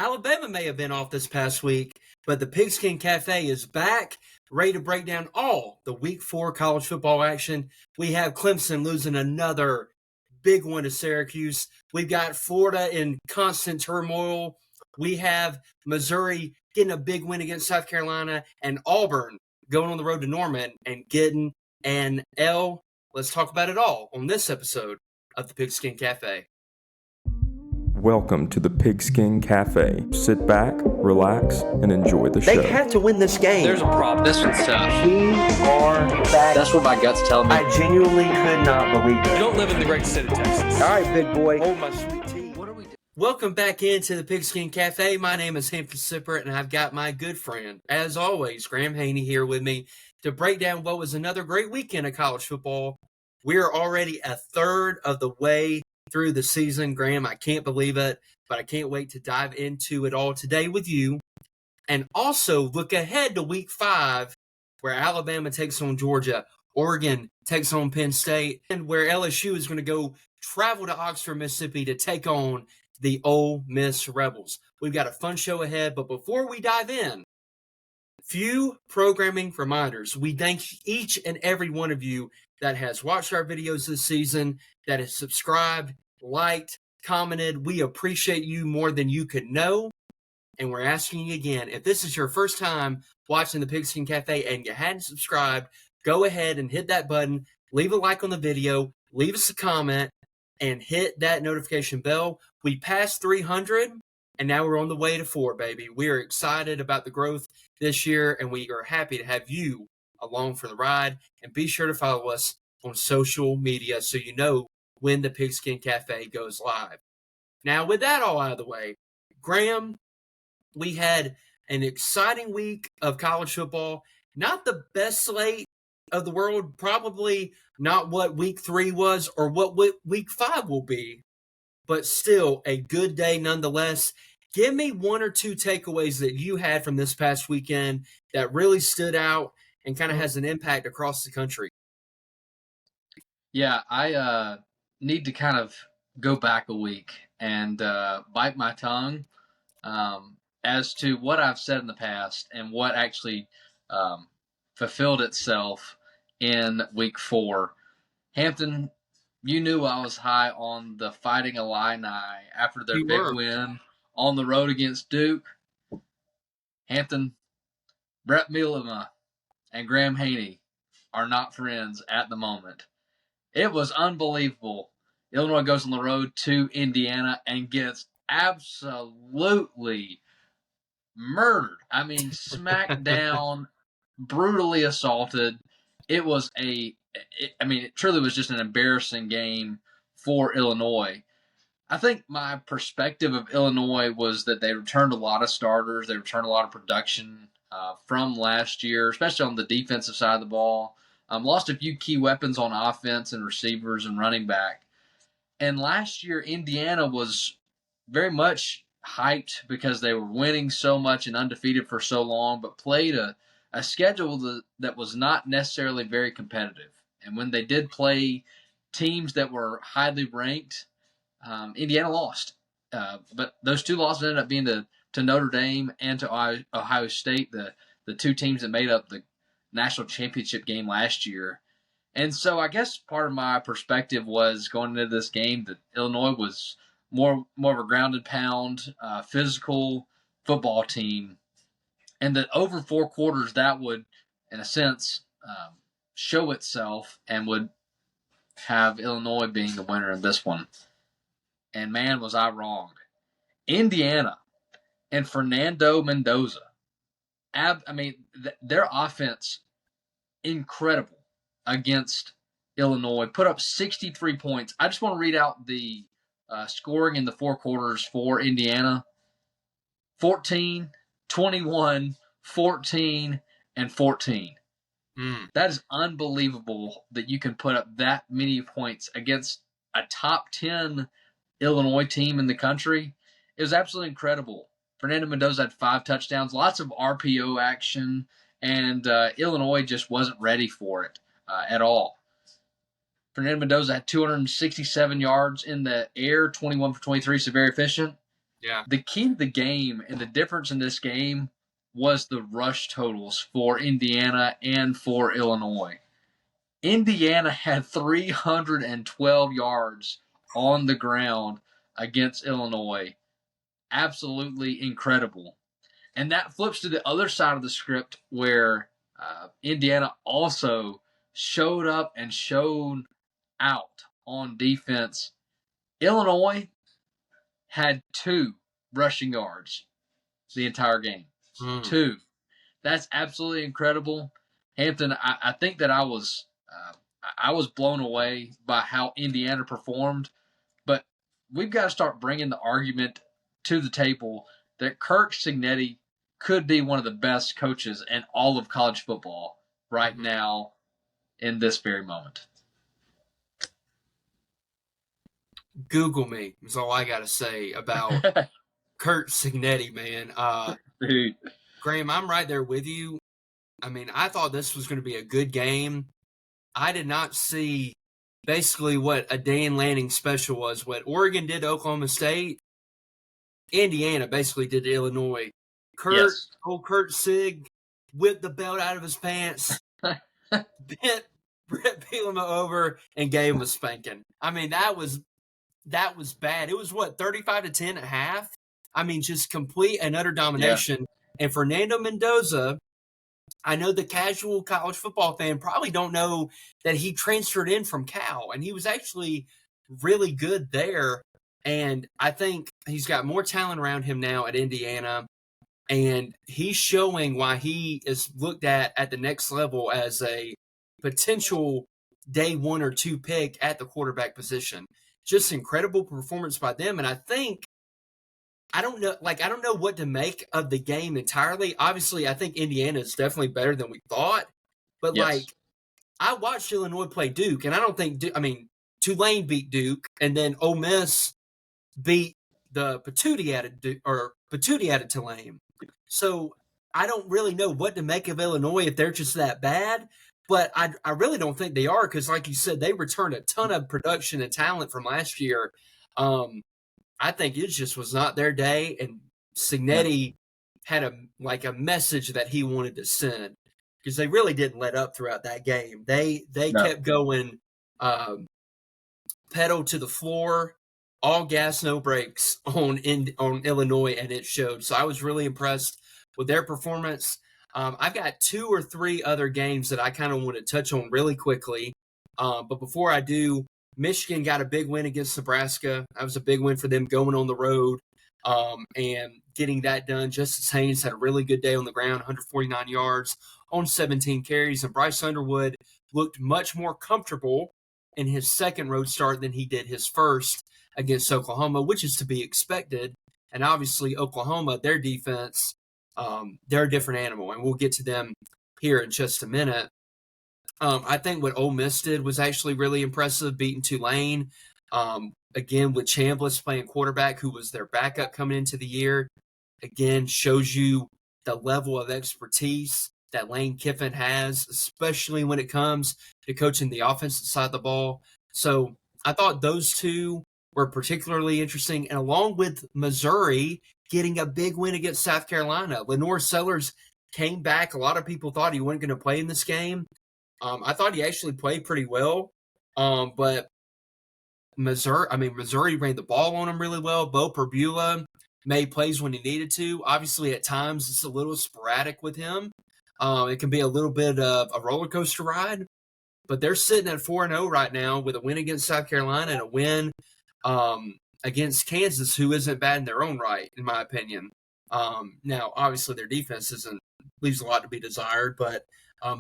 Alabama may have been off this past week, but the Pigskin Cafe is back, ready to break down all the Week 4 college football action. We have Clemson losing another big one to Syracuse. We've got Florida in constant turmoil. We have Missouri getting a big win against South Carolina, and Auburn going on the road to Norman and getting an L. Let's talk about it all on this episode of the Pigskin Cafe. Welcome to the Pigskin Cafe. Sit back, relax, and enjoy the show. They have to win this game. There's a problem. This one's tough. We are back. That's what my gut's telling me. I genuinely could not believe it. You don't live in the great state of Texas. All right, big boy. Hold my sweet tea. What are we doing? Welcome back into the Pigskin Cafe. My name is Hampton Sippert, and I've got my good friend, as always, Graham Haney, here with me to break down what was another great weekend of college football. We're already a third of the way through the season, Graham. I can't believe it, but I can't wait to dive into it all today with you. And also look ahead to Week 5, where Alabama takes on Georgia, Oregon takes on Penn State, and where LSU is going to go travel to Oxford, Mississippi to take on the Ole Miss Rebels. We've got a fun show ahead, but before we dive in, few programming reminders. We thank each and every one of you that has watched our videos this season, that has subscribed, liked, commented. We appreciate you more than you could know. And we're asking you again, if this is your first time watching the Pigskin Cafe and you hadn't subscribed, go ahead and hit that button, leave a like on the video, leave us a comment, and hit that notification bell. We passed 300, and now we're on the way to 4, baby. We are excited about the growth this year, and we are happy to have you along for the ride. And be sure to follow us on social media so you know when the Pigskin Cafe goes live. Now, with that all out of the way, Graham, we had an exciting week of college football. Not the best slate of the world, probably not what Week 3 was or what Week 5 will be, but still a good day nonetheless. Give me one or two takeaways that you had from this past weekend that really stood out and kind of has an impact across the country. Yeah, I need to kind of go back a week and bite my tongue as to what I've said in the past and what actually fulfilled itself in Week 4. Hampton, you knew I was high on the Fighting Illini after their big win on the road against Duke. Hampton, Brett Bielema and Graham Haney are not friends at the moment. It was unbelievable. Illinois goes on the road to Indiana and gets absolutely murdered. I mean, smacked down, brutally assaulted. It truly was just an embarrassing game for Illinois. I think my perspective of Illinois was that they returned a lot of starters. They returned a lot of production from last year, especially on the defensive side of the ball. Lost a few key weapons on offense and receivers and running back. And last year, Indiana was very much hyped because they were winning so much and undefeated for so long, but played a schedule that was not necessarily very competitive. And when they did play teams that were highly ranked, Indiana lost. But those two losses ended up being to Notre Dame and to Ohio State, the two teams that made up the national championship game last year. And so I guess part of my perspective was going into this game that Illinois was more of a grounded pound, physical football team, and that over 4 quarters that would, in a sense, show itself and would have Illinois being the winner in this one. And man, was I wrong. Indiana and Fernando Mendoza, their offense, incredible against Illinois. Put up 63 points. I just want to read out the scoring in the 4 quarters for Indiana. 14, 21, 14, and 14. That is unbelievable that you can put up that many points against a top 10 Illinois team in the country. It was absolutely incredible. Fernando Mendoza had 5 touchdowns, lots of RPO action, and Illinois just wasn't ready for it at all. Fernando Mendoza had 267 yards in the air, 21 for 23, so very efficient. Yeah. The key to the game and the difference in this game was the rush totals for Indiana and for Illinois. Indiana had 312 yards on the ground against Illinois. Absolutely incredible. And that flips to the other side of the script where Indiana also showed up and showed out on defense. Illinois had 2 rushing yards the entire game. 2. That's absolutely incredible. Hampton, I think that I was blown away by how Indiana performed, but we've got to start bringing the argument to the table that Kirk Cignetti could be one of the best coaches in all of college football right now in this very moment. Google me is all I got to say about Kurt Cignetti, man. Dude. Graham, I'm right there with you. I mean, I thought this was going to be a good game. I did not see basically what a Dan Lanning special was. What Oregon did to Oklahoma State, Indiana basically did to Illinois. Old Kurt Sig whipped the belt out of his pants, bent Brett Bielema over, and gave him a spanking. I mean, that was bad. It was, 35-10 at half? I mean, just complete and utter domination. Yeah. And Fernando Mendoza, I know the casual college football fan probably don't know that he transferred in from Cal, and he was actually really good there. And I think he's got more talent around him now at Indiana, and he's showing why he is looked at the next level as a potential day 1 or 2 pick at the quarterback position. Just incredible performance by them. And I think, I don't know what to make of the game entirely. Obviously, I think Indiana is definitely better than we thought. But, I watched Illinois play Duke, and I don't think Tulane beat Duke, and then Ole Miss beat the Patootie out of Tulane. So I don't really know what to make of Illinois if they're just that bad. But I really don't think they are because, like you said, they returned a ton of production and talent from last year. I think it just was not their day, and Cignetti had a message that he wanted to send because they really didn't let up throughout that game. They kept going pedal to the floor, all gas, no brakes on Illinois, and it showed. So I was really impressed with their performance. I've got 2 or 3 other games that I kind of want to touch on really quickly. But before I do, Michigan got a big win against Nebraska. That was a big win for them going on the road and getting that done. Justice Haynes had a really good day on the ground, 149 yards on 17 carries. And Bryce Underwood looked much more comfortable in his second road start than he did his first against Oklahoma, which is to be expected. And obviously Oklahoma, their defense, they're a different animal, and we'll get to them here in just a minute. I think what Ole Miss did was actually really impressive, beating Tulane. Again, with Chambliss playing quarterback, who was their backup coming into the year. Again, shows you the level of expertise that Lane Kiffin has, especially when it comes to coaching the offensive side of the ball. So I thought those 2 were particularly interesting. And along with Missouri getting a big win against South Carolina, Lenore Sellers came back. A lot of people thought he wasn't going to play in this game. I thought he actually played pretty well, but Missouri ran the ball on him really well. Bo Perbula made plays when he needed to. Obviously, at times, it's a little sporadic with him. It can be a little bit of a roller coaster ride, but they're sitting at 4-0 right now with a win against South Carolina and a win against Kansas, who isn't bad in their own right, in my opinion. Now, obviously, their defense leaves a lot to be desired, but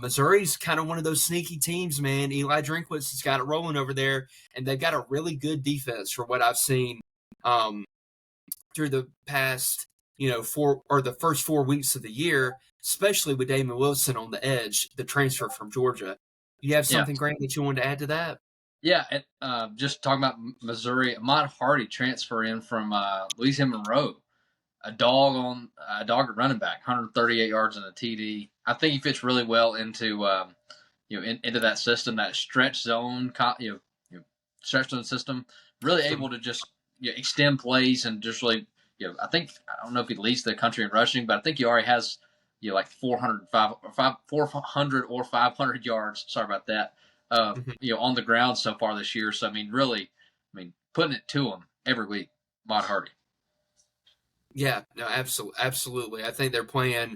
Missouri's kind of one of those sneaky teams, man. Eli Drinkwitz has got it rolling over there, and they've got a really good defense for what I've seen through the past, the first 4 weeks of the year, especially with Damon Wilson on the edge, the transfer from Georgia. You have something, Grant, that you wanted to add to that? Yeah, and just talking about Missouri, Ahmad Hardy transfer in from Louisiana Monroe. A dog at running back, 138 yards in a TD. I think he fits really well into into that system, that stretch zone, stretch zone system. Really able to just extend plays and just really I think I don't know if he leads the country in rushing, but I think he already has like 400 or 500 yards. Sorry about that. On the ground so far this year. So I mean, really, putting it to him every week, Mod Hardy. Yeah, no, absolutely. I think they're playing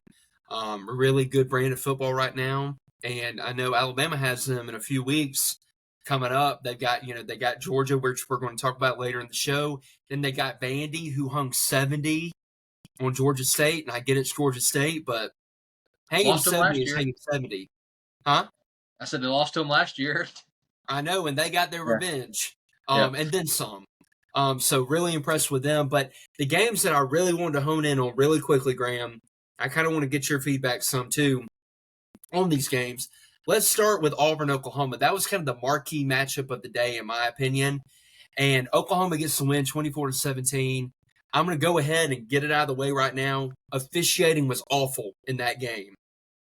a really good brand of football right now, and I know Alabama has them in a few weeks coming up. They've got they got Georgia, which we're going to talk about later in the show. Then they got Vandy, who hung 70 on Georgia State, and I get it's Georgia State, but hanging 70 is hanging 70, huh? I said they lost to them last year. I know, and they got their revenge, and then some. So really impressed with them. But the games that I really wanted to hone in on really quickly, Graham, I kind of want to get your feedback some too on these games. Let's start with Auburn-Oklahoma. That was kind of the marquee matchup of the day, in my opinion. And Oklahoma gets the win 24-17. I'm going to go ahead and get it out of the way right now. Officiating was awful in that game.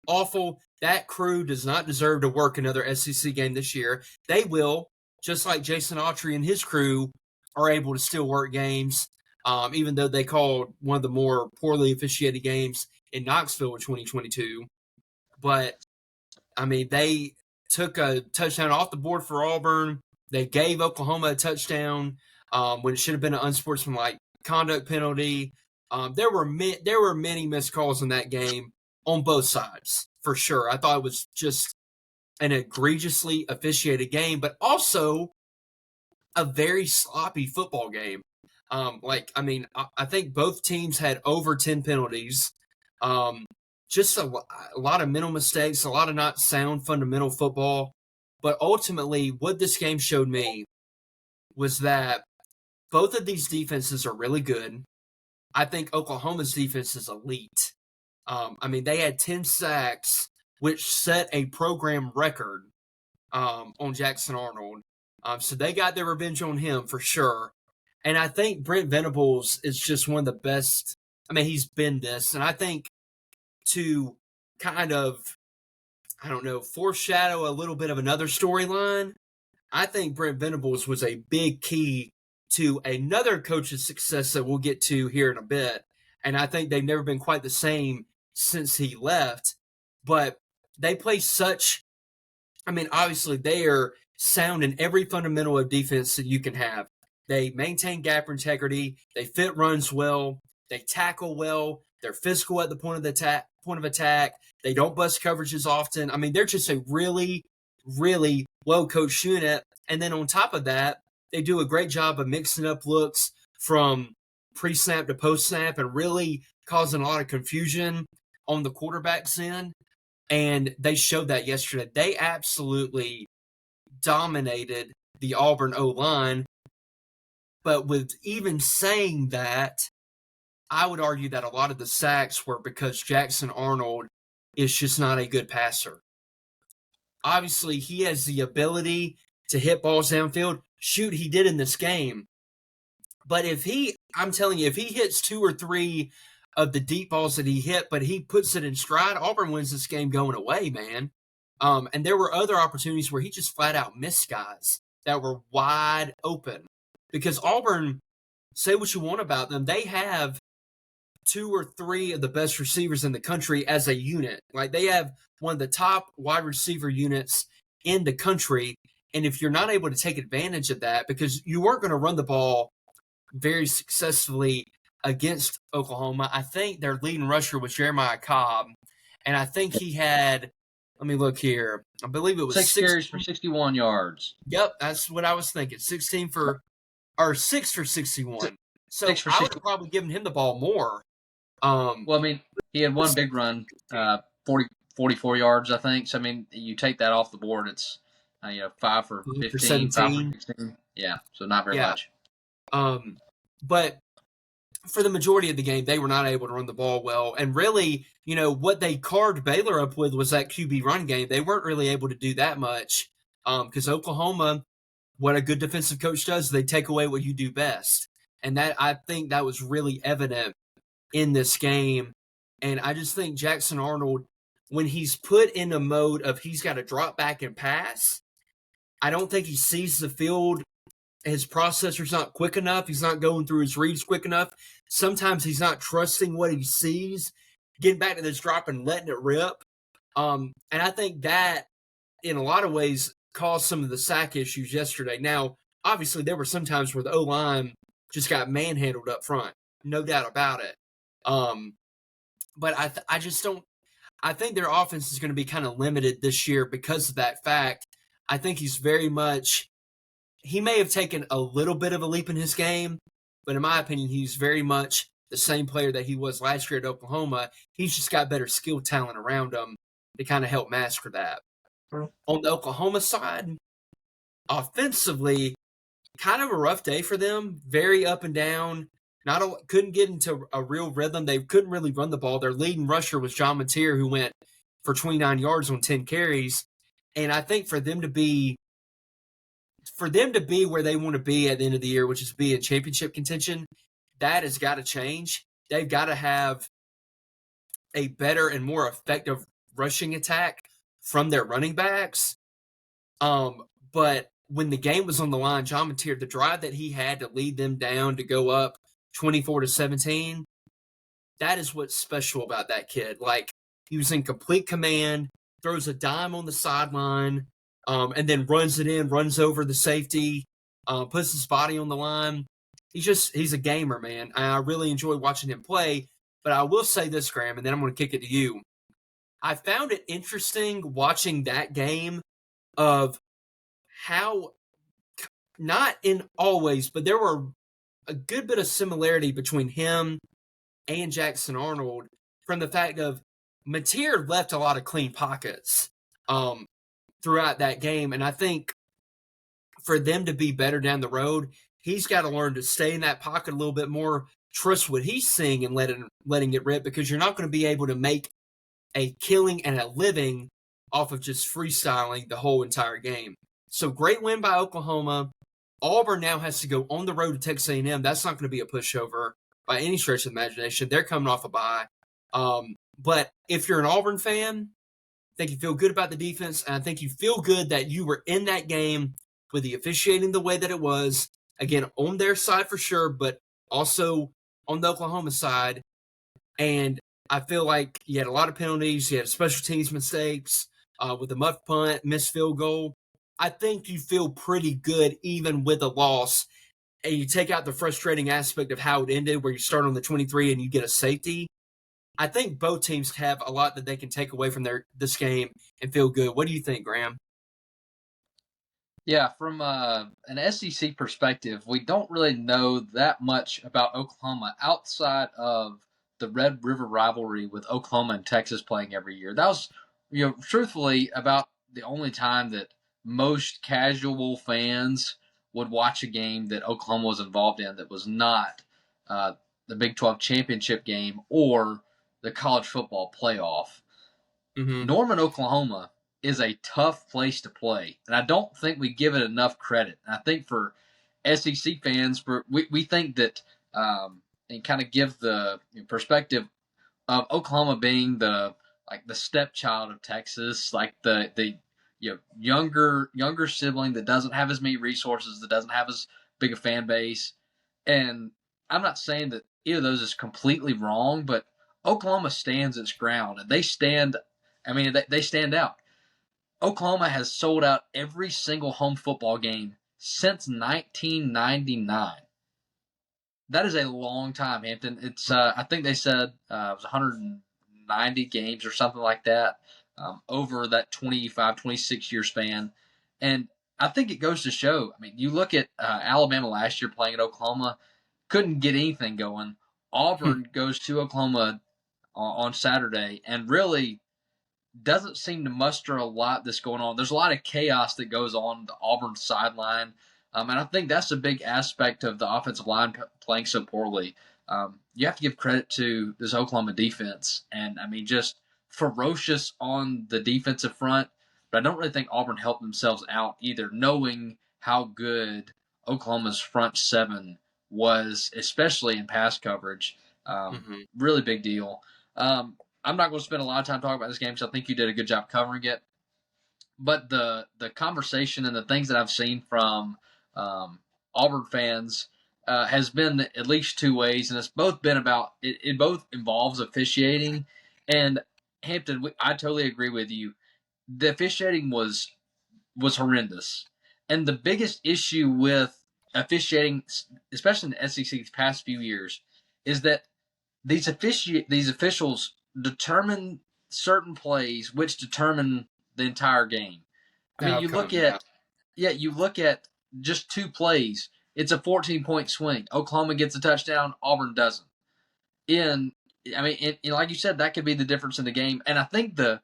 Awful. That crew does not deserve to work another SEC game this year. They will, just like Jason Autry and his crew are able to still work games, even though they called one of the more poorly officiated games in Knoxville in 2022. But, I mean, they took a touchdown off the board for Auburn. They gave Oklahoma a touchdown when it should have been an unsportsmanlike conduct penalty. There were many missed calls in that game on both sides, for sure. I thought it was just an egregiously officiated game, but also a very sloppy football game. I think both teams had over 10 penalties. Just a lot of mental mistakes, a lot of not sound fundamental football. But ultimately, what this game showed me was that both of these defenses are really good. I think Oklahoma's defense is elite. They had 10 sacks, which set a program record on Jackson Arnold. So they got their revenge on him for sure. And I think Brent Venables is just one of the best. He's been this. And I think to kind of, foreshadow a little bit of another storyline, I think Brent Venables was a big key to another coach's success that we'll get to here in a bit. And I think they've never been quite the same since he left. But they play obviously they are sound in every fundamental of defense that you can have. They maintain gap integrity. They fit runs well. They tackle well. They're physical at the point of attack. They don't bust coverages often. They're just a really, really well-coached unit. And then on top of that, they do a great job of mixing up looks from pre-snap to post-snap and really causing a lot of confusion on the quarterback's end. And they showed that yesterday. They absolutely dominated the Auburn O-line. But with even saying that, I would argue that a lot of the sacks were because Jackson Arnold is just not a good passer. Obviously, he has the ability to hit balls downfield. Shoot, he did in this game. But I'm telling you, if he hits 2 or 3 of the deep balls that he hit, but he puts it in stride, Auburn wins this game going away, man. And there were other opportunities where he just flat out missed guys that were wide open. Because Auburn, say what you want about them, they have 2 or 3 of the best receivers in the country as a unit. Like, they have one of the top wide receiver units in the country. And if you're not able to take advantage of that, because you weren't going to run the ball very successfully against Oklahoma, I think their leading rusher was Jeremiah Cobb. And I think he had, let me look here, I believe it was 6 carries for 61 yards. Yep, that's what I was thinking. 6 for 61. So I would have probably given him the ball more. He had one big run, 44 yards, I think. So, you take that off the board, it's 5 for 15, 5 for 16. Yeah, so not very much. But for the majority of the game, they were not able to run the ball well. And really, what they carved Baylor up with was that QB run game. They weren't really able to do that much because Oklahoma, what a good defensive coach does, they take away what you do best. And I think that was really evident in this game. And I just think Jackson Arnold, when he's put in a mode of he's got to drop back and pass, I don't think he sees the field his processor's not quick enough. He's not going through his reads quick enough. Sometimes he's not trusting what he sees, getting back to this drop and letting it rip. And I think that, in a lot of ways, caused some of the sack issues yesterday. Now, obviously, there were some times where the O-line just got manhandled up front. No doubt about it. But I just don't – I think their offense is going to be kind of limited this year because of that fact. I think he's very much – he may have taken a little bit of a leap in his game, but in my opinion, he's very much the same player that he was last year at Oklahoma. He's just got better skill talent around him to kind of help master that. On the Oklahoma side, offensively, kind of a rough day for them. Very up and down. Couldn't get into a real rhythm. They couldn't really run the ball. Their leading rusher was John Mateer, who went for 29 yards on 10 carries. And I think for them to be where they want to be at the end of the year, which is be in championship contention, that has got to change. They've got to have a better and more effective rushing attack from their running backs. But when the game was on the line, John Mateer, the drive that he had to lead them down to go up 24-17, that is what's special about that kid. Like, he was in complete command, throws a dime on the sideline, and then runs it in, runs over the safety, puts his body on the line. He's a gamer, man. I really enjoy watching him play. But I will say this, Graham, and then I'm going to kick it to you. I found it interesting watching that game of how, not in all ways, but there were a good bit of similarity between him and Jackson Arnold from the fact of Mateer left a lot of clean pockets throughout that game. And I think for them to be better down the road, he's got to learn to stay in that pocket a little bit more, trust what he's seeing and letting it rip, because you're not going to be able to make a killing and a living off of just freestyling the whole entire game. So great win by Oklahoma. Auburn now has to go on the road to Texas A&M. That's not going to be a pushover by any stretch of the imagination. They're coming off a bye. But if you're an Auburn fan, I think you feel good about the defense, and I think you feel good that you were in that game with the officiating the way that it was. Again, on their side for sure, but also on the Oklahoma side. And I feel like you had a lot of penalties. You had special teams mistakes with the muff punt, missed field goal. I think you feel pretty good even with a loss. And you take out the frustrating aspect of how it ended, where you start on the 23 and you get a safety. I think both teams have a lot that they can take away from this game and feel good. What do you think, Graham? Yeah, from an SEC perspective, we don't really know that much about Oklahoma outside of the Red River rivalry with Oklahoma and Texas playing every year. That was, truthfully, about the only time that most casual fans would watch a game that Oklahoma was involved in that was not the Big 12 championship game or the college football playoff. Mm-hmm. Norman, Oklahoma is a tough place to play, and I don't think we give it enough credit. And I think for SEC fans, we think that and kind of give the perspective of Oklahoma being the stepchild of Texas, like the younger sibling that doesn't have as many resources, that doesn't have as big a fan base. And I'm not saying that either of those is completely wrong, but Oklahoma stands its ground, and they stand out. Oklahoma has sold out every single home football game since 1999. That is a long time, Hampton. It's I think they said it was 190 games or something like that over that 25, 26-year span. And I think it goes to show, you look at Alabama last year playing at Oklahoma, couldn't get anything going. Auburn goes to Oklahoma on Saturday and really doesn't seem to muster a lot that's going on. There's a lot of chaos that goes on the Auburn sideline, and I think that's a big aspect of the offensive line playing so poorly. You have to give credit to this Oklahoma defense, and just ferocious on the defensive front, but I don't really think Auburn helped themselves out either, knowing how good Oklahoma's front seven was, especially in pass coverage. Really big deal. I'm not going to spend a lot of time talking about this game because I think you did a good job covering it. But the conversation and the things that I've seen from Auburn fans has been at least two ways, and it's both been about it both involves officiating. And Hampton, I totally agree with you. The officiating was horrendous, and the biggest issue with officiating, especially in the SEC these past few years, is that these officials determine certain plays, which determine the entire game. I mean, you look at just two plays. It's a 14-point swing. Oklahoma gets a touchdown. Auburn doesn't. Like you said, that could be the difference in the game. And I think the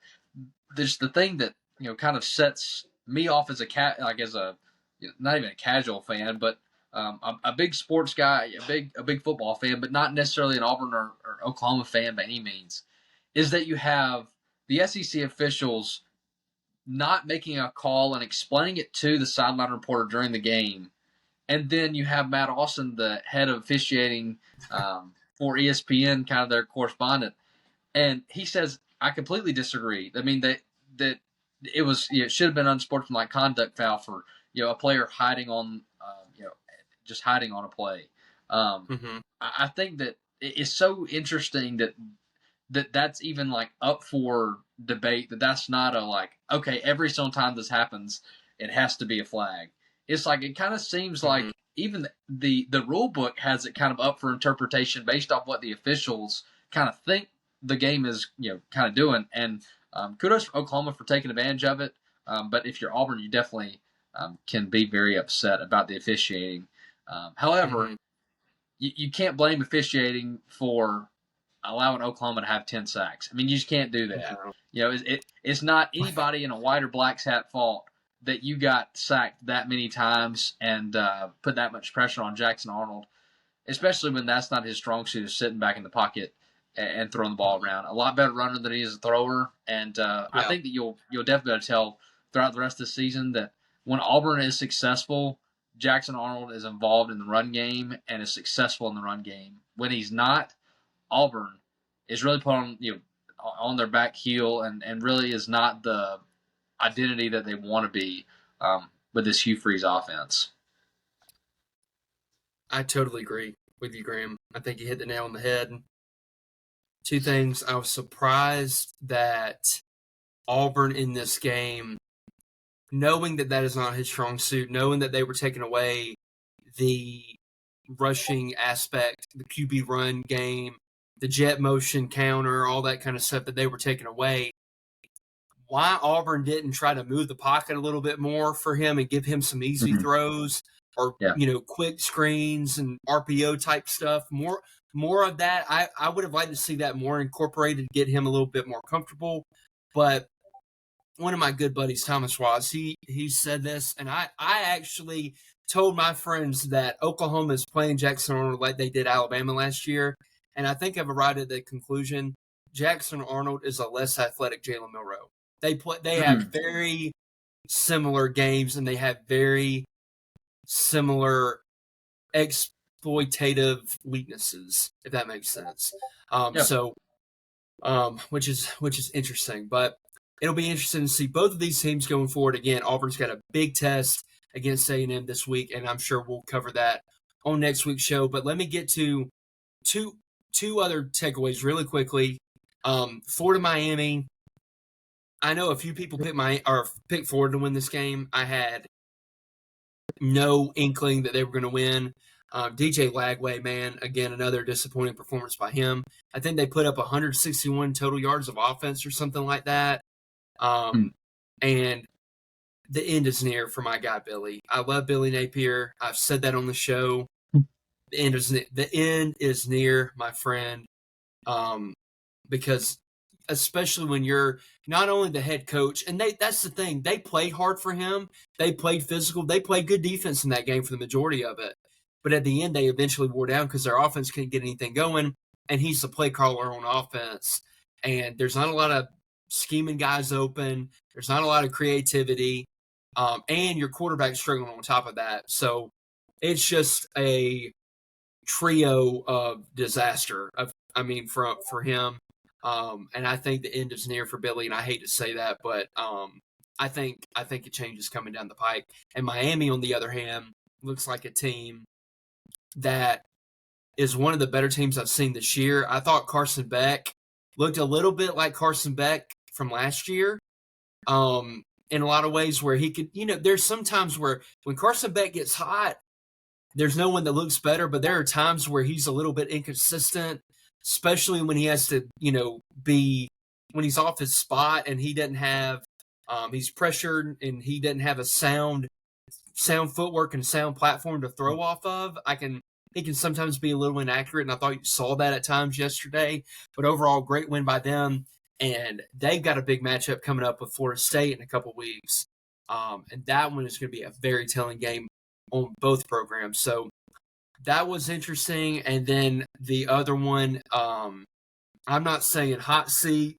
thing that kind of sets me off as not even a casual fan, but a big sports guy, a big football fan, but not necessarily an Auburn or Oklahoma fan by any means, is that you have the SEC officials not making a call and explaining it to the sideline reporter during the game. And then you have Matt Austin, the head of officiating for ESPN, kind of their correspondent. And he says, I completely disagree. I mean, that it should have been unsportsmanlike conduct foul for, a player hiding on, just hiding on a play. I think that it's so interesting that's even like up for debate, that's not okay, every single time this happens, it has to be a flag. It's like, it kind of seems like even the rule book has it kind of up for interpretation based off what the officials kind of think the game is, kind of doing. And kudos for Oklahoma for taking advantage of it. But if you're Auburn, you definitely can be very upset about the officiating. However, you can't blame officiating for allowing Oklahoma to have 10 sacks. I mean, you just can't do that. It's not anybody in a white or black's hat fault that you got sacked that many times and put that much pressure on Jackson Arnold, especially when that's not his strong suit, is sitting back in the pocket and throwing the ball around. A lot better runner than he is a thrower, and I think that you'll definitely tell throughout the rest of the season that when Auburn is successful, Jackson Arnold is involved in the run game and is successful in the run game. When he's not, Auburn is really put on their back heel and really is not the identity that they want to be with this Hugh Freeze offense. I totally agree with you, Graham. I think you hit the nail on the head. Two things. I was surprised that Auburn in this game, knowing that is not his strong suit, knowing that they were taking away the rushing aspect, the QB run game, the jet motion counter, all that kind of stuff that they were taking away, why Auburn didn't try to move the pocket a little bit more for him and give him some easy throws or, quick screens and RPO type stuff. More of that. I would have liked to see that more incorporated, get him a little bit more comfortable. But one of my good buddies, Thomas Watts, he said this, and I actually told my friends that Oklahoma is playing Jackson Arnold like they did Alabama last year, and I think I've arrived at the conclusion Jackson Arnold is a less athletic Jalen Milroe. They have very similar games, and they have very similar exploitative weaknesses, if that makes sense. Which is interesting, but it'll be interesting to see both of these teams going forward. Again, Auburn's got a big test against A&M this week, and I'm sure we'll cover that on next week's show. But let me get to two other takeaways really quickly. Florida, Miami. I know a few people picked Florida to win this game. I had no inkling that they were going to win. DJ Lagway, man, again, another disappointing performance by him. I think they put up 161 total yards of offense or something like that. And the end is near for my guy, Billy. I love Billy Napier. I've said that on the show. The end is near, my friend, because especially when you're not only the head coach, and that's the thing, they played hard for him. They played physical. They played good defense in that game for the majority of it. But at the end, they eventually wore down because their offense couldn't get anything going, and he's the play caller on offense. And there's not a lot of scheming guys open. There's not a lot of creativity. And your quarterback's struggling on top of that. So it's just a trio of disaster, for him. And I think the end is near for Billy, and I hate to say that, but I think a change is coming down the pike. And Miami, on the other hand, looks like a team that is one of the better teams I've seen this year. I thought Carson Beck looked a little bit like Carson Beck from last year. In a lot of ways where he could, there's some times where when Carson Beck gets hot, there's no one that looks better, but there are times where he's a little bit inconsistent, especially when he has to, when he's off his spot and he doesn't have, he's pressured and he doesn't have a sound footwork and sound platform to throw off of. He can sometimes be a little inaccurate, and I thought you saw that at times yesterday. But overall, great win by them, and they've got a big matchup coming up with Florida State in a couple weeks, and that one is going to be a very telling game on both programs. So that was interesting. And then the other one, I'm not saying hot seat.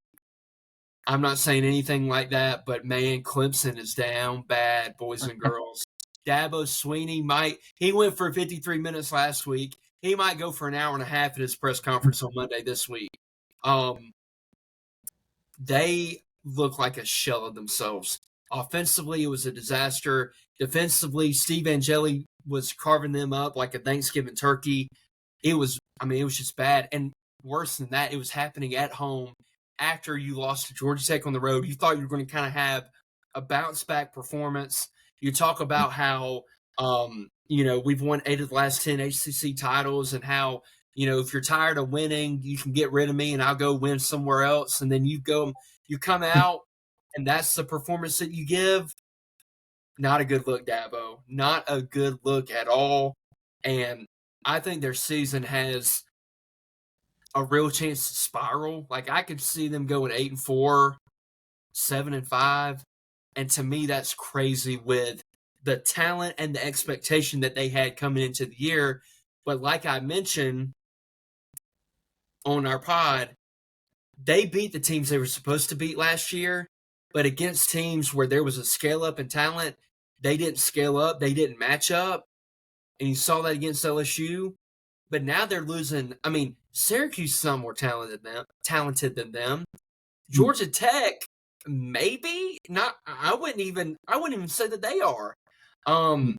I'm not saying anything like that, but man, Clemson is down bad, boys and girls. Dabo Swinney he went for 53 minutes last week. He might go for an hour and a half at his press conference on Monday this week. They look like a shell of themselves. Offensively, it was a disaster. Defensively, Steve Angeli was carving them up like a Thanksgiving turkey. It was just bad. And worse than that, it was happening at home after you lost to Georgia Tech on the road. You thought you were going to kind of have a bounce-back performance. You talk about how, we've won 8 of the last 10 ACC titles and how, if you're tired of winning, you can get rid of me and I'll go win somewhere else. And then you come out and that's the performance that you give. Not a good look, Dabo. Not a good look at all. And I think their season has a real chance to spiral. Like, I could see them going 8-4, 7-5. And to me, that's crazy with the talent and the expectation that they had coming into the year. But like I mentioned on our pod, they beat the teams they were supposed to beat last year. But against teams where there was a scale up in talent, they didn't scale up. They didn't match up. And you saw that against LSU. But now they're losing. I mean, Syracuse is some more talented than them. Georgia Tech, maybe not. I wouldn't even say that they are. And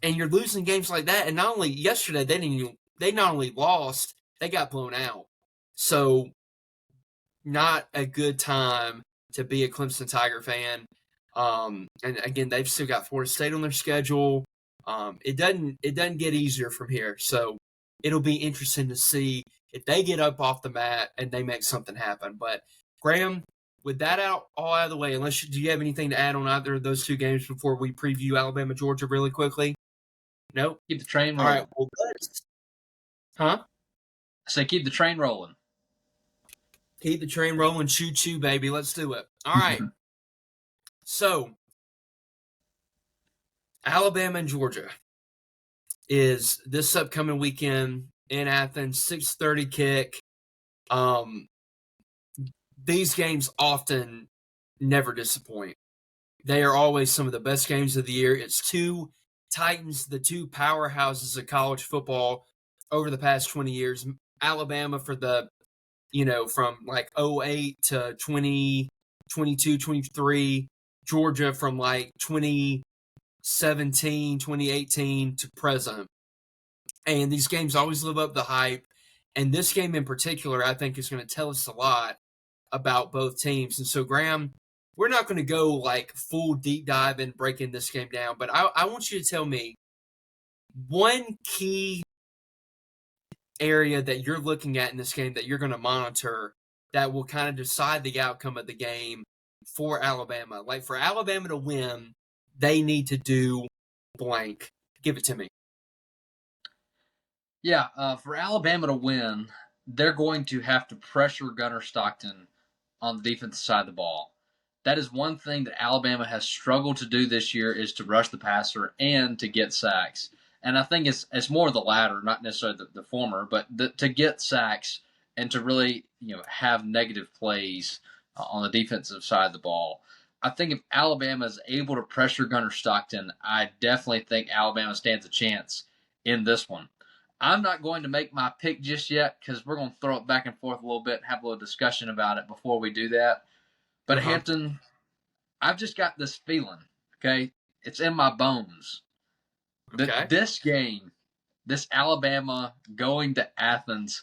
you're losing games like that. And not only yesterday, they not only lost, they got blown out. So not a good time to be a Clemson Tiger fan. And again, they've still got Florida State on their schedule. It doesn't get easier from here. So it'll be interesting to see if they get up off the mat and they make something happen. But Graham, with that all out of the way, do you have anything to add on either of those two games before we preview Alabama, Georgia really quickly? Nope. Keep the train rolling. All right. Well, huh? I say keep the train rolling. Keep the train rolling. Choo choo, baby. Let's do it. All right. So, Alabama and Georgia is this upcoming weekend in Athens, 6:30 kick. These games often never disappoint. They are always some of the best games of the year. It's two Titans, the two powerhouses of college football over the past 20 years. Alabama for the, from like 08 to 2022, 23. Georgia from like 2017, 2018 to present. And these games always live up the hype. And this game in particular, I think, is going to tell us a lot about both teams. And so, Graham, we're not going to go like full deep dive and breaking this game down, but I want you to tell me one key area that you're looking at in this game that you're going to monitor that will kind of decide the outcome of the game for Alabama. Like, for Alabama to win, they need to do blank. Give it to me. Yeah, for Alabama to win, they're going to have to pressure Gunnar Stockton on the defensive side of the ball. That is one thing that Alabama has struggled to do this year, is to rush the passer and to get sacks. And I think it's more the latter, not necessarily the former, but to get sacks and to really have negative plays on the defensive side of the ball. I think if Alabama is able to pressure Gunnar Stockton, I definitely think Alabama stands a chance in this one. I'm not going to make my pick just yet because we're going to throw it back and forth a little bit and have a little discussion about it before we do that. But Hampton, I've just got this feeling, okay? It's in my bones Okay. This game, this Alabama going to Athens,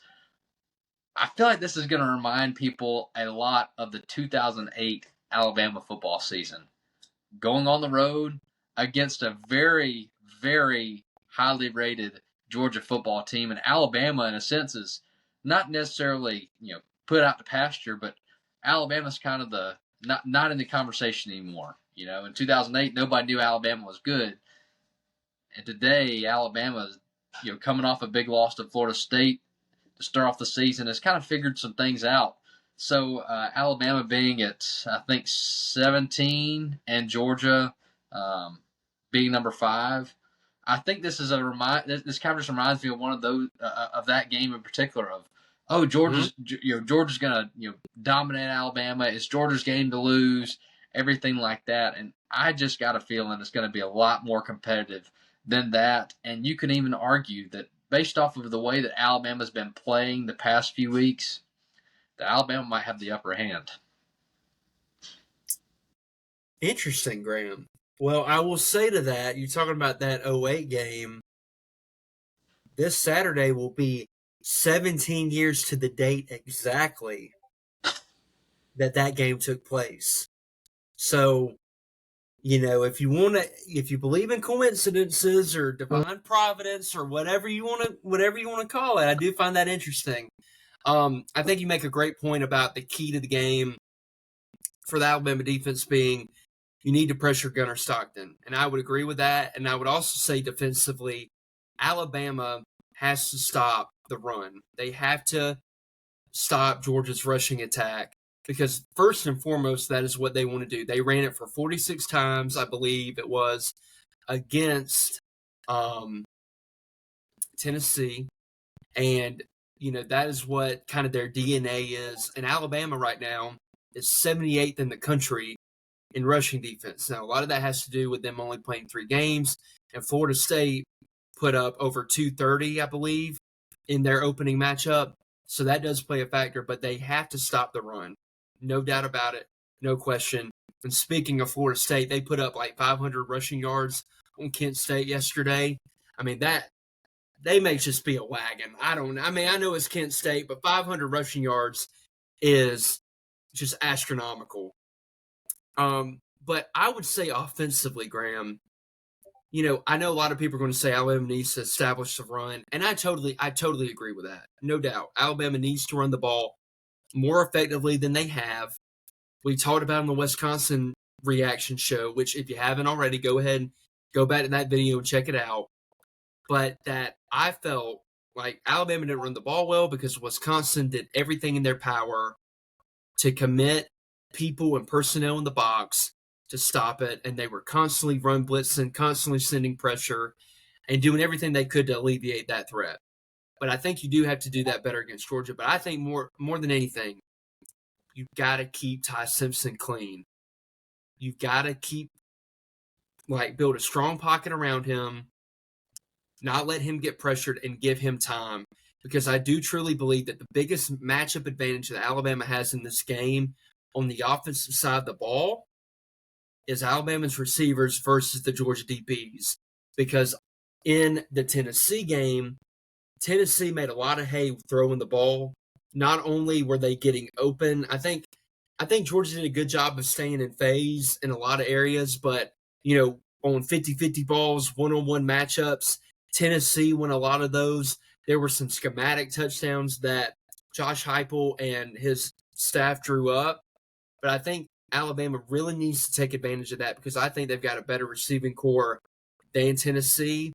I feel like this is going to remind people a lot of the 2008 Alabama football season. Going on the road against a very, very highly rated Georgia football team. And Alabama, in a sense, is not necessarily, put out to pasture, but Alabama's kind of the not in the conversation anymore. In 2008, nobody knew Alabama was good. And today, Alabama's, coming off a big loss to Florida State to start off the season, has kind of figured some things out. So Alabama being at, I think, 17 and Georgia being number 5, I think this is this kind of just reminds me of one of those of that game in particular of Georgia's Georgia's gonna dominate Alabama. It's Georgia's game to lose, everything like that, and I just got a feeling it's going to be a lot more competitive than that. And you can even argue that based off of the way that Alabama's been playing the past few weeks, that Alabama might have the upper hand. Interesting, Graham. Well, I will say to that, you're talking about that 08 game. This Saturday will be 17 years to the date exactly that game took place. So, if you believe in coincidences or divine providence or whatever you want to call it, I do find that interesting. I think you make a great point about the key to the game for the Alabama defense being you need to pressure Gunnar Stockton. And I would agree with that. And I would also say defensively, Alabama has to stop the run. They have to stop Georgia's rushing attack because first and foremost, that is what they want to do. They ran it for 46 times, I believe it was, against Tennessee. And, that is what kind of their DNA is. And Alabama right now is 78th in the country in rushing defense. Now, a lot of that has to do with them only playing 3 games. And Florida State put up over 230, I believe, in their opening matchup. So that does play a factor, but they have to stop the run. No doubt about it. No question. And speaking of Florida State, they put up like 500 rushing yards on Kent State yesterday. I mean, that they may just be a wagon. I don't know. I mean, I know it's Kent State, but 500 rushing yards is just astronomical. But I would say offensively, Graham, I know a lot of people are going to say Alabama needs to establish the run, and I totally agree with that. No doubt. Alabama needs to run the ball more effectively than they have. We talked about in the Wisconsin reaction show, which if you haven't already, go ahead and go back to that video and check it out. But that I felt like Alabama didn't run the ball well because Wisconsin did everything in their power to commit people and personnel in the box to stop it, and they were constantly run blitzing, constantly sending pressure, and doing everything they could to alleviate that threat. But I think you do have to do that better against Georgia. But I think more than anything, you've got to keep Ty Simpson clean. You've got to build a strong pocket around him, not let him get pressured, and give him time. Because I do truly believe that the biggest matchup advantage that Alabama has in this game on the offensive side of the ball is Alabama's receivers versus the Georgia DBs. Because in the Tennessee game, Tennessee made a lot of hay throwing the ball. Not only were they getting open, I think Georgia did a good job of staying in phase in a lot of areas, but, on 50-50 balls, one-on-one matchups, Tennessee won a lot of those. There were some schematic touchdowns that Josh Heupel and his staff drew up, but I think Alabama really needs to take advantage of that because I think they've got a better receiving core than Tennessee.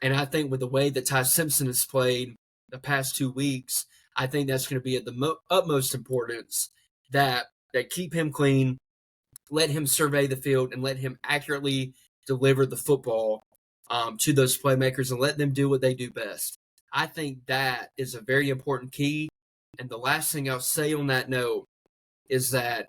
And I think with the way that Ty Simpson has played the past 2 weeks, I think that's going to be at the utmost importance that keep him clean, let him survey the field, and let him accurately deliver the football to those playmakers and let them do what they do best. I think that is a very important key. And the last thing I'll say on that note is that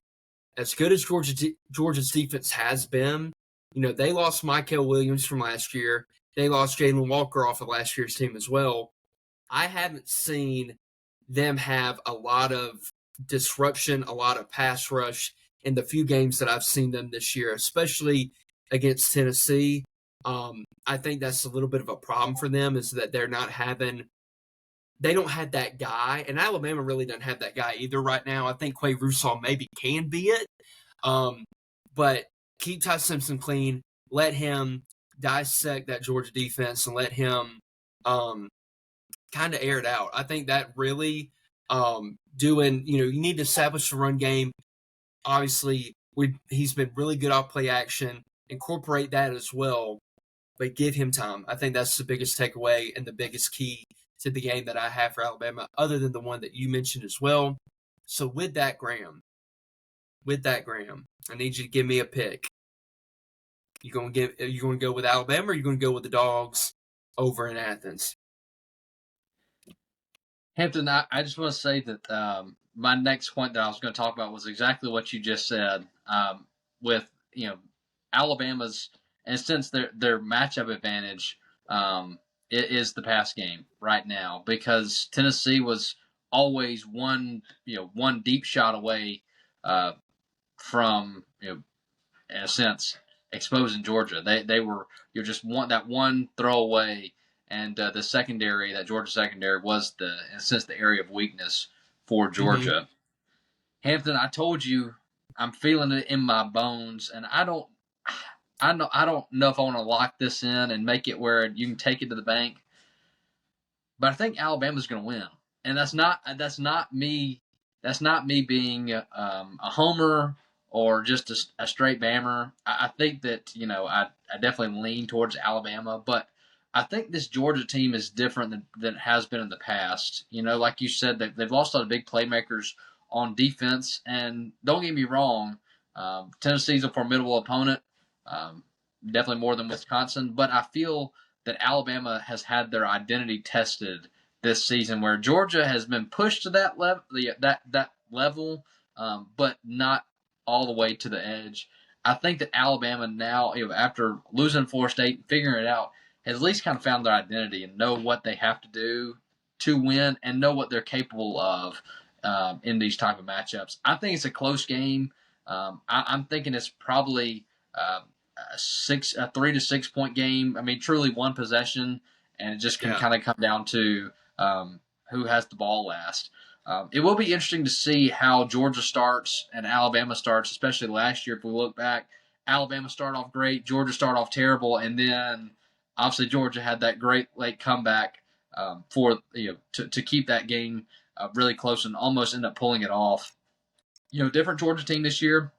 as good as Georgia's defense has been, they lost Mykel Williams from last year. They lost Jalen Walker off of last year's team as well. I haven't seen them have a lot of disruption, a lot of pass rush in the few games that I've seen them this year, especially against Tennessee. I think that's a little bit of a problem for them is that they don't have that guy, and Alabama really doesn't have that guy either right now. I think Quay Russaw maybe can be it, but keep Ty Simpson clean. Let him dissect that Georgia defense and let him kind of air it out. I think that really you need to establish the run game. Obviously, he's been really good off play action. Incorporate that as well, but give him time. I think that's the biggest takeaway and the biggest key to the game that I have for Alabama, other than the one that you mentioned as well. So with that, Graham, I need you to give me a pick. Are you going to go with Alabama, or are you going to go with the Dogs over in Athens? Hampton, I just want to say that my next point that I was going to talk about was exactly what you just said. With Alabama's, and since their matchup advantage, it is the pass game right now, because Tennessee was always one deep shot away from in a sense exposing Georgia. They were just one throw away, and the secondary, that Georgia secondary, was in a sense the area of weakness for Georgia. Mm-hmm. Hampton, I told you I'm feeling it in my bones, and I don't know if I want to lock this in and make it where you can take it to the bank, but I think Alabama's going to win, and that's not me being a homer or just a straight Bammer. I think that I definitely lean towards Alabama, but I think this Georgia team is different than it has been in the past. Like you said, they've lost a lot of big playmakers on defense, and don't get me wrong, Tennessee's a formidable opponent, definitely more than Wisconsin, but I feel that Alabama has had their identity tested this season, where Georgia has been pushed to that level, but not all the way to the edge. I think that Alabama now, after losing Florida State and figuring it out, has at least kind of found their identity and know what they have to do to win and know what they're capable of in these type of matchups. I think it's a close game. I'm thinking it's probably a 3 to 6 point game. I mean, truly one possession, and it just can kind of come down to who has the ball last. It will be interesting to see how Georgia starts and Alabama starts, especially last year. If we look back, Alabama started off great, Georgia started off terrible, and then obviously Georgia had that great late comeback to keep that game really close and almost end up pulling it off. Different Georgia team this year.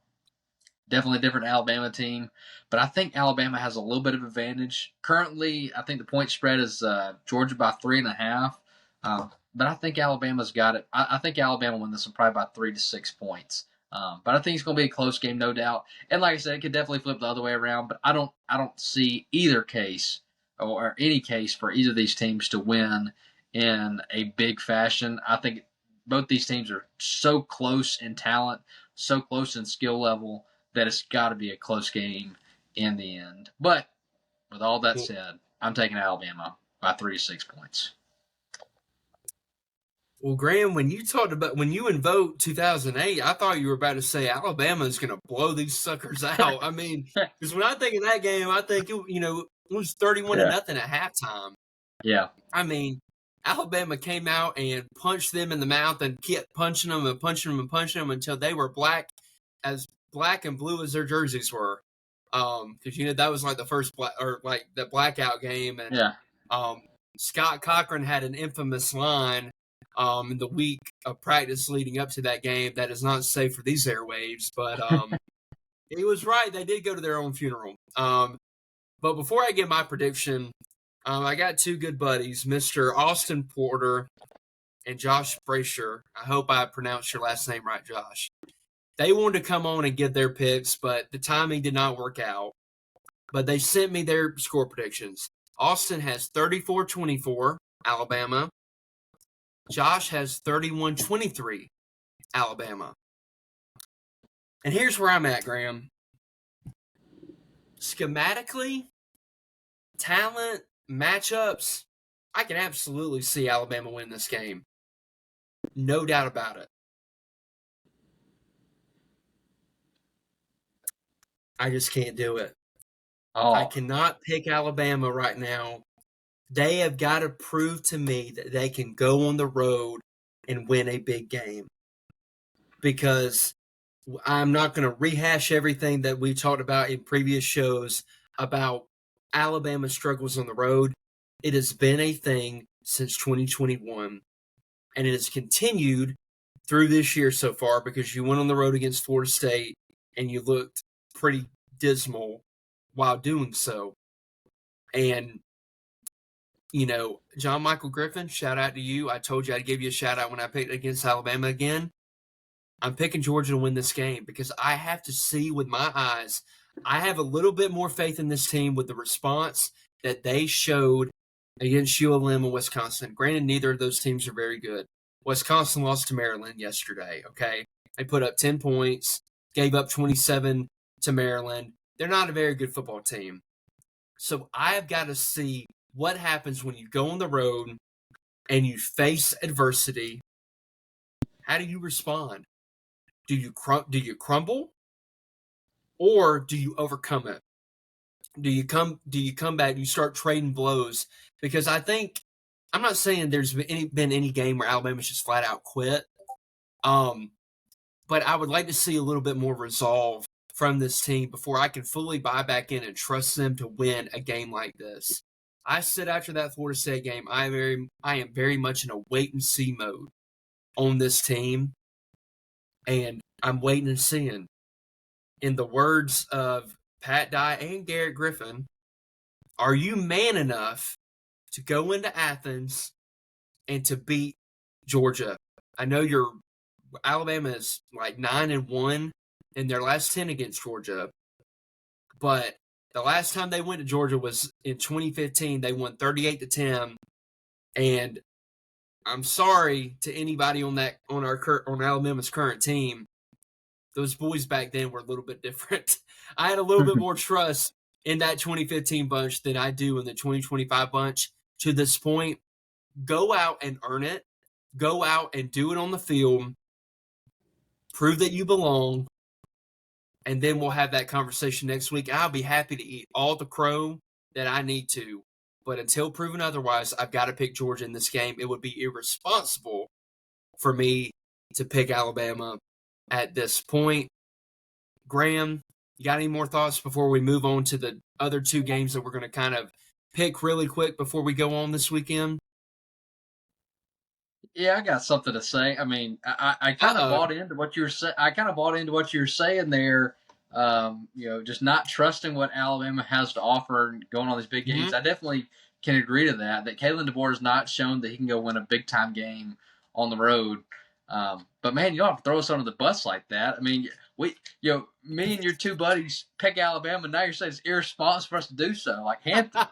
Definitely a different Alabama team, but I think Alabama has a little bit of advantage. Currently, I think the point spread is Georgia by 3.5, but I think Alabama's got it. I think Alabama will win this one probably by 3 to 6 points. But I think it's going to be a close game, no doubt. And like I said, it could definitely flip the other way around. But I don't see either case or any case for either of these teams to win in a big fashion. I think both these teams are so close in talent, so close in skill level, that it's got to be a close game in the end. But with all that said, I'm taking Alabama by 3 to 6 points. Well, Graham, when you invoked 2008, I thought you were about to say Alabama is going to blow these suckers out. I mean, because when I think of that game, I think it was 31 to nothing at halftime. Yeah. I mean, Alabama came out and punched them in the mouth and kept punching them and punching them and punching them until they were black and blue as their jerseys were. Because that was like the first the blackout game, and Scott Cochran had an infamous line in the week of practice leading up to that game that is not safe for these airwaves, but he was right. They did go to their own funeral. But before I give my prediction, I got two good buddies, Mr. Austin Porter and Josh Brasher. I hope I pronounced your last name right, Josh. They wanted to come on and give their picks, but the timing did not work out. But they sent me their score predictions. Austin has 34-24, Alabama. Josh has 31-23, Alabama. And here's where I'm at, Graham. Schematically, talent, matchups, I can absolutely see Alabama win this game. No doubt about it. I just can't do it. I Oh, cannot pick Alabama right now. They have got to prove to me that they can go on the road and win a big game, because I'm not going to rehash everything that we talked about in previous shows about Alabama's struggles on the road. It has been a thing since 2021, and it has continued through this year so far, because you went on the road against Florida State and you looked pretty dismal while doing so. And, John Michael Griffin, shout out to you. I told you I'd give you a shout out when I picked against Alabama again. I'm picking Georgia to win this game because I have to see with my eyes. I have a little bit more faith in this team with the response that they showed against ULM and Wisconsin. Granted, neither of those teams are very good. Wisconsin lost to Maryland yesterday, okay? They put up 10 points, gave up 27 to Maryland. They're not a very good football team. So I've got to see what happens when you go on the road and you face adversity. How do you respond? Do you crumble, or do you overcome it? Do you come back? Do you start trading blows? Because I'm not saying there's been any game where Alabama's just flat out quit. But I would like to see a little bit more resolve from this team before I can fully buy back in and trust them to win a game like this. I said after that Florida State game, I am very much in a wait and see mode on this team, and I'm waiting and seeing. In the words of Pat Dye and Garrett Griffin, are you man enough to go into Athens and to beat Georgia? I know Alabama is like 9-1 in their last 10 against Georgia, but the last time they went to Georgia was in 2015. They won 38-10, and I'm sorry to anybody on Alabama's current team. Those boys back then were a little bit different. I had a little bit more trust in that 2015 bunch than I do in the 2025 bunch to this point. Go out and earn it. Go out and do it on the field. Prove that you belong. And then we'll have that conversation next week. I'll be happy to eat all the crow that I need to. But until proven otherwise, I've got to pick Georgia in this game. It would be irresponsible for me to pick Alabama at this point. Graham, you got any more thoughts before we move on to the other two games that we're going to kind of pick really quick before we go on this weekend? yeah, I got something to say. I mean, I kind of bought into what you were saying. I kind of bought into what you're saying there. Just not trusting what Alabama has to offer and going on these big games. Mm-hmm. I definitely can agree to that. That Kalen DeBoer has not shown that he can go win a big time game on the road. But man, you don't have to throw us under the bus like that. I mean, me and your two buddies pick Alabama. Now you're saying it's irresponsible for us to do so. Like Hampton,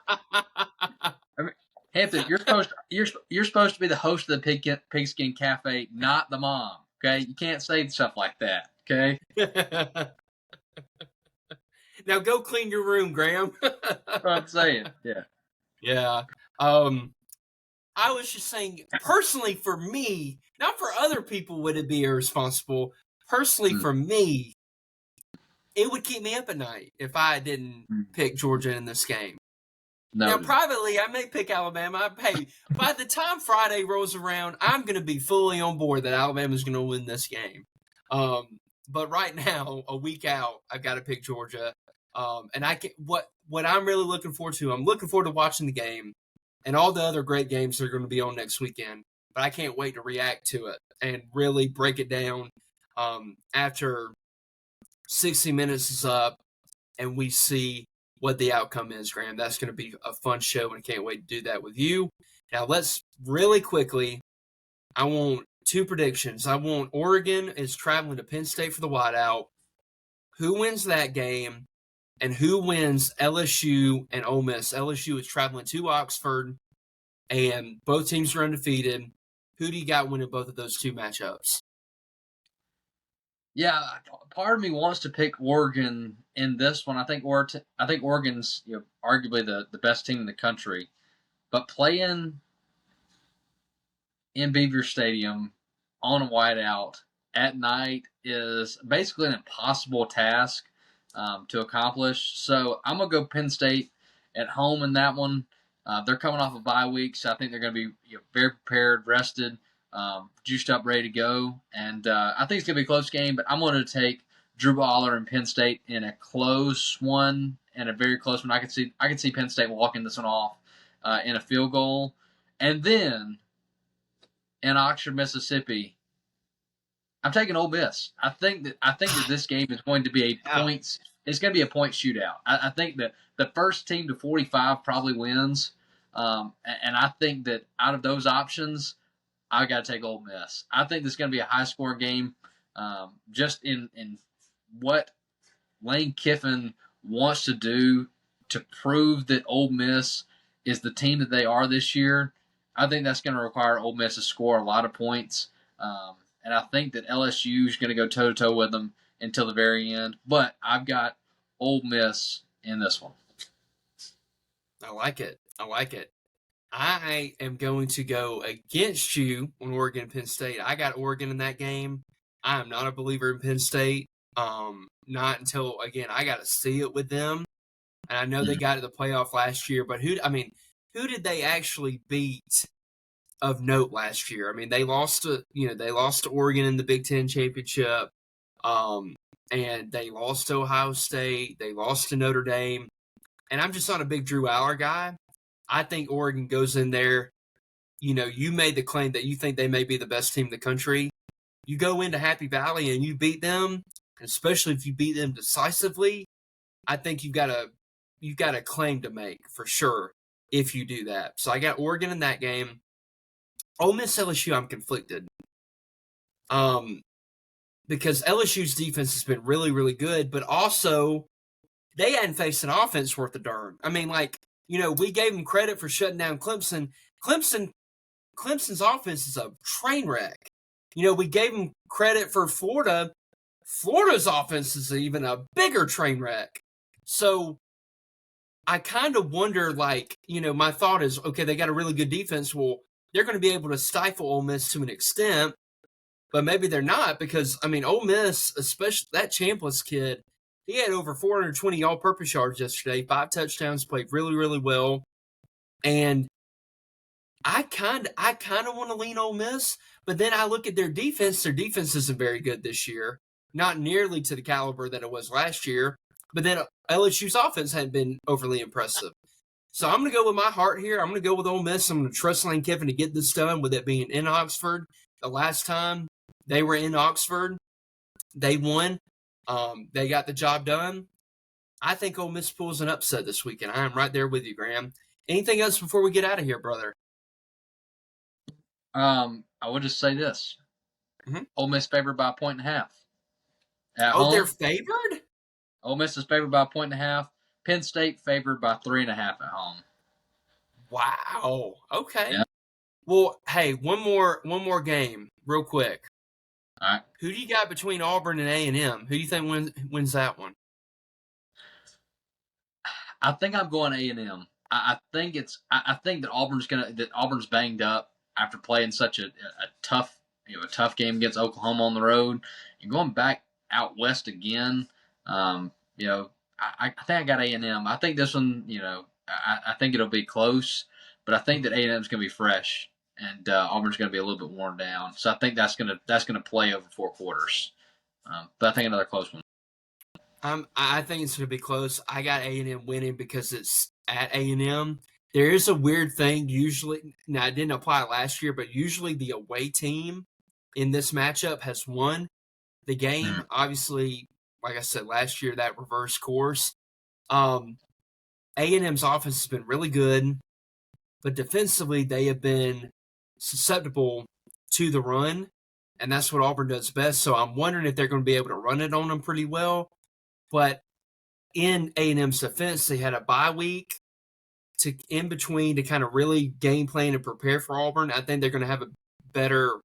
Hampton, you're supposed to be the host of the Pigskin Cafe, not the mom. Okay, you can't say stuff like that. Okay. Now go clean your room, Graham. That's what I'm saying. Yeah. Yeah. I was just saying, personally for me, not for other people would it be irresponsible. Personally for me, it would keep me up at night if I didn't pick Georgia in this game. No. Now, privately, I may pick Alabama. Hey, by the time Friday rolls around, I'm going to be fully on board that Alabama's going to win this game. But right now, a week out, I've got to pick Georgia. And what I'm really looking forward to, I'm looking forward to watching the game and all the other great games that are going to be on next weekend. But I can't wait to react to it and really break it down after 60 minutes is up and we see what the outcome is, Graham. That's going to be a fun show, and I can't wait to do that with you. Now, let's really quickly, I want two predictions. I want Oregon is traveling to Penn State for the whiteout. Who wins that game, and who wins LSU and Ole Miss? LSU is traveling to Oxford, and both teams are undefeated. Who do you got winning both of those two matchups? Yeah, part of me wants to pick Oregon in this one. I think Oregon's arguably the best team in the country, but playing in Beaver Stadium on a whiteout at night is basically an impossible task. to accomplish. So I'm going to go Penn State at home in that one. They're coming off a bye week, so I think they're going to be very prepared, rested, juiced up, ready to go. And I think it's going to be a close game, but I'm going to take Drew Baller and Penn State in a close one and a very close one. I could see Penn State walking this one off in a field goal. And then in Oxford, Mississippi, I'm taking Ole Miss. I think that this game is going to be a points. It's going to be a point shootout. I think that the first team to 45 probably wins, and I think that out of those options, I got to take Ole Miss. I think this is going to be a high score game, just in what Lane Kiffin wants to do to prove that Ole Miss is the team that they are this year. I think that's going to require Ole Miss to score a lot of points. And I think that LSU is going to go toe-to-toe with them until the very end. But I've got Ole Miss in this one. I like it. I am going to go against you on Oregon and Penn State. I got Oregon in that game. I am not a believer in Penn State. Not until, again, I got to see it with them. And I know they got to the playoff last year, but who did they actually beat of note last year? I mean, they lost to Oregon in the Big Ten championship, and they lost to Ohio State. They lost to Notre Dame, and I'm just not a big Drew Aller guy. I think Oregon goes in there. You made the claim that you think they may be the best team in the country. You go into Happy Valley and you beat them, especially if you beat them decisively. I think you've got a claim to make for sure if you do that. So I got Oregon in that game. Ole Miss LSU, I'm conflicted. Because LSU's defense has been really, really good, but also they hadn't faced an offense worth a darn. I mean, we gave them credit for shutting down Clemson. Clemson's offense is a train wreck. We gave them credit for Florida. Florida's offense is even a bigger train wreck. So I kind of wonder, my thought is, okay, they got a really good defense. Well, they're going to be able to stifle Ole Miss to an extent, but maybe they're not because, Ole Miss, especially that Chambliss kid, he had over 420 all-purpose yards yesterday, 5 touchdowns, played really, really well. And I kind of want to lean Ole Miss, but then I look at their defense. Their defense isn't very good this year, not nearly to the caliber that it was last year. But then LSU's offense hadn't been overly impressive. So I'm going to go with my heart here. I'm going to go with Ole Miss. I'm going to trust Lane Kiffin to get this done with it being in Oxford. The last time they were in Oxford, they won. They got the job done. I think Ole Miss pulls an upset this weekend. I am right there with you, Graham. Anything else before we get out of here, brother? I would just say this. Mm-hmm. Ole Miss favored by 1.5. At home, they're favored? Ole Miss is favored by 1.5. Penn State favored by 3.5 at home. Wow. Okay. Yeah. Well, hey, one more game, real quick. All right. Who do you got between Auburn and A&M? Who do you think wins that one? I think I'm going A&M. I think that Auburn's banged up after playing such a tough game against Oklahoma on the road and going back out west again. I think I got A&M. I think this one, I think it'll be close, but I think that A&M's going to be fresh and Auburn's going to be a little bit worn down. So I think that's going to play over 4 quarters. But I think another close one. I think it's going to be close. I got A&M winning because it's at A&M. There is a weird thing usually. Now, it didn't apply last year, but usually the away team in this matchup has won the game. Mm-hmm. Obviously, like I said, last year, that reverse course. A&M's offense has been really good, but defensively, they have been susceptible to the run, and that's what Auburn does best. So I'm wondering if they're going to be able to run it on them pretty well. But in A&M's defense, they had a bye week in between to kind of really game plan and prepare for Auburn. I think they're going to have a better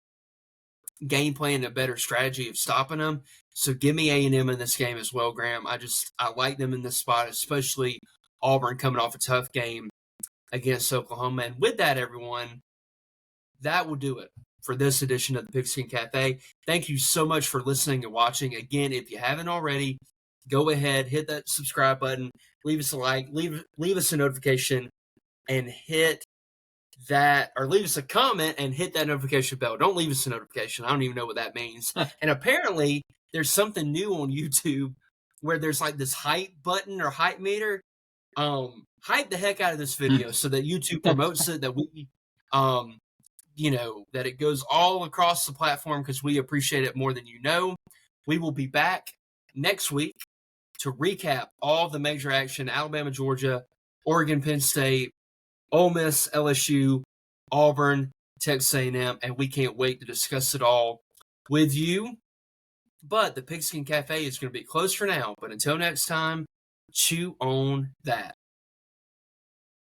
game plan, a better strategy of stopping them. So give me A&M in this game as well, Graham. I like them in this spot, especially Auburn coming off a tough game against Oklahoma. And with that, everyone, that will do it for this edition of the Pigskin Cafe. Thank you so much for listening and watching. Again, if you haven't already, go ahead, hit that subscribe button, leave us a like, leave us a notification, and hit that, or leave us a comment and hit that notification bell. Don't leave us a notification. I don't even know what that means. And apparently, there's something new on YouTube where there's like this hype button or hype meter. Hype the heck out of this video so that YouTube promotes it, that we, that it goes all across the platform, because we appreciate it more than you know. We will be back next week to recap all the major action: Alabama, Georgia, Oregon, Penn State, Ole Miss, LSU, Auburn, Texas A&M, and we can't wait to discuss it all with you. But the Pigskin Cafe is going to be closed for now. But until next time, chew on that.